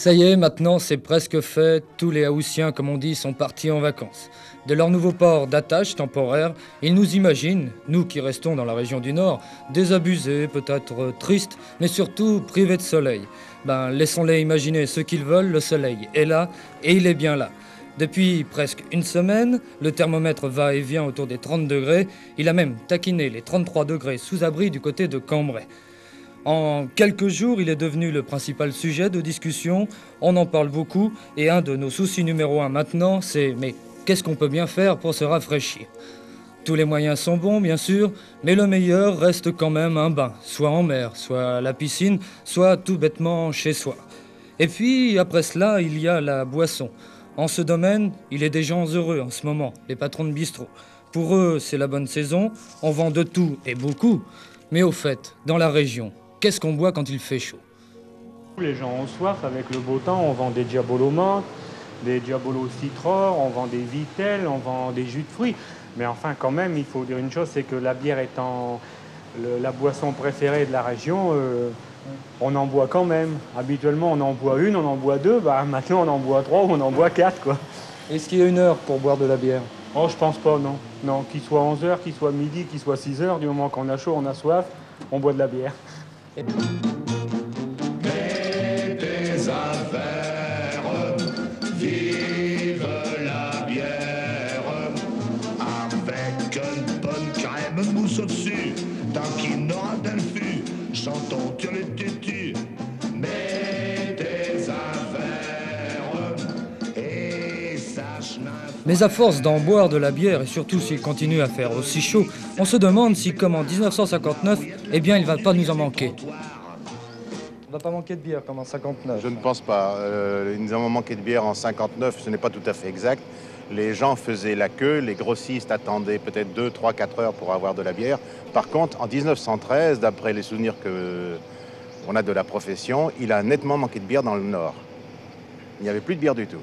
Ça y est, maintenant c'est presque fait, tous les Haussiens, comme on dit, sont partis en vacances. De leur nouveau port d'attache temporaire, ils nous imaginent, nous qui restons dans la région du Nord, désabusés, peut-être tristes, mais surtout privés de soleil. Laissons-les imaginer ce qu'ils veulent, le soleil est là, et il est bien là. Depuis presque une semaine, le thermomètre va et vient autour des 30 degrés, il a même taquiné les 33 degrés sous abri du côté de Cambrai. En quelques jours, il est devenu le principal sujet de discussion, on en parle beaucoup, et un de nos soucis numéro 1 maintenant, c'est « mais qu'est-ce qu'on peut bien faire pour se rafraîchir ?» Tous les moyens sont bons, bien sûr, mais le meilleur reste quand même un bain, soit en mer, soit à la piscine, soit tout bêtement chez soi. Et puis, après cela, il y a la boisson. En ce domaine, il est des gens heureux en ce moment, les patrons de bistrot. Pour eux, c'est la bonne saison, on vend de tout et beaucoup. Mais au fait, dans la région, qu'est-ce qu'on boit quand il fait chaud? Les gens ont soif avec le beau temps, on vend des diabolos menthe, des diabolos citron, on vend des vitelles, on vend des jus de fruits. Mais enfin, quand même, il faut dire une chose, c'est que la bière étant la boisson préférée de la région, on en boit quand même. Habituellement, on en boit une, on en boit deux, maintenant on en boit trois ou on en boit quatre, quoi. Est-ce qu'il y a une heure pour boire de la bière? Oh, je pense pas, non. Non, qu'il soit 11h, qu'il soit midi, qu'il soit 6h, du moment qu'on a chaud, on a soif, on boit de la bière. Mais des affaires, vive la bière, avec une bonne crème mousse au-dessus, tant qu'il n'aura d'un fût, chantons que les tutus. Mais des affaires, et sache. Mais à force d'en boire de la bière, et surtout s'il continue à faire aussi chaud, on se demande si, comme en 1959, eh bien, il va pas nous en manquer. On va pas manquer de bière comme en 59. Je ne pense pas. Nous avons manqué de bière en 59, ce n'est pas tout à fait exact. Les gens faisaient la queue, les grossistes attendaient peut-être 2, 3, 4 heures pour avoir de la bière. Par contre, en 1913, d'après les souvenirs qu'on a de la profession, il a nettement manqué de bière dans le Nord. Il n'y avait plus de bière du tout.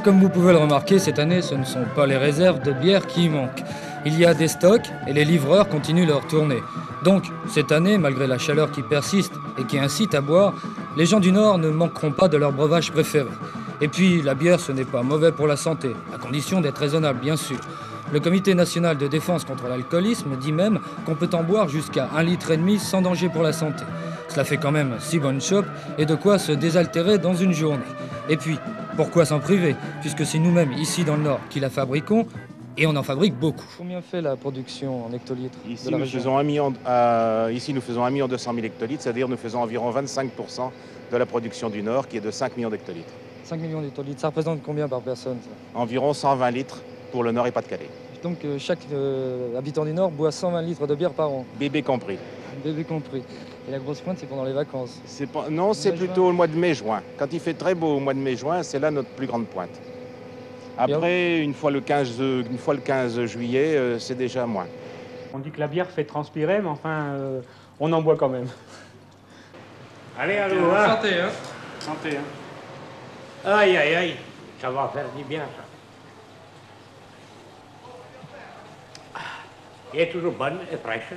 Comme vous pouvez le remarquer, cette année, ce ne sont pas les réserves de bière qui manquent. Il y a des stocks et les livreurs continuent leur tournée. Donc, cette année, malgré la chaleur qui persiste et qui incite à boire, les gens du Nord ne manqueront pas de leur breuvage préféré. Et puis, la bière, ce n'est pas mauvais pour la santé, à condition d'être raisonnable, bien sûr. Le Comité national de défense contre l'alcoolisme dit même qu'on peut en boire jusqu'à 1,5 litre sans danger pour la santé. Cela fait quand même 6 bonnes chopes et de quoi se désaltérer dans une journée. Et puis, pourquoi s'en priver, puisque c'est nous-mêmes, ici dans le Nord, qui la fabriquons, et on en fabrique beaucoup. Combien fait la production en hectolitres Ici, de la nous région? faisons 1 200 000 hectolitres, c'est-à-dire nous faisons environ 25% de la production du Nord, qui est de 5 millions d'hectolitres. 5 millions d'hectolitres, ça représente combien par personne, ça? Environ 120 litres pour le Nord et Pas-de-Calais. Donc chaque habitant du Nord boit 120 litres de bière par an, Bébé compris. bébé compris. Et la grosse pointe, c'est pendant les vacances. Non, c'est Mai, plutôt au mois de mai-juin. Quand il fait très beau au mois de mai-juin, c'est là notre plus grande pointe. Après, une fois le 15 juillet, c'est déjà moins. On dit que la bière fait transpirer, mais enfin, on en boit quand même. Allez, allô, hein. Santé, hein? Santé, hein. Aïe, aïe, aïe, ça va faire du bien, ça. Elle est toujours bonne et fraîche.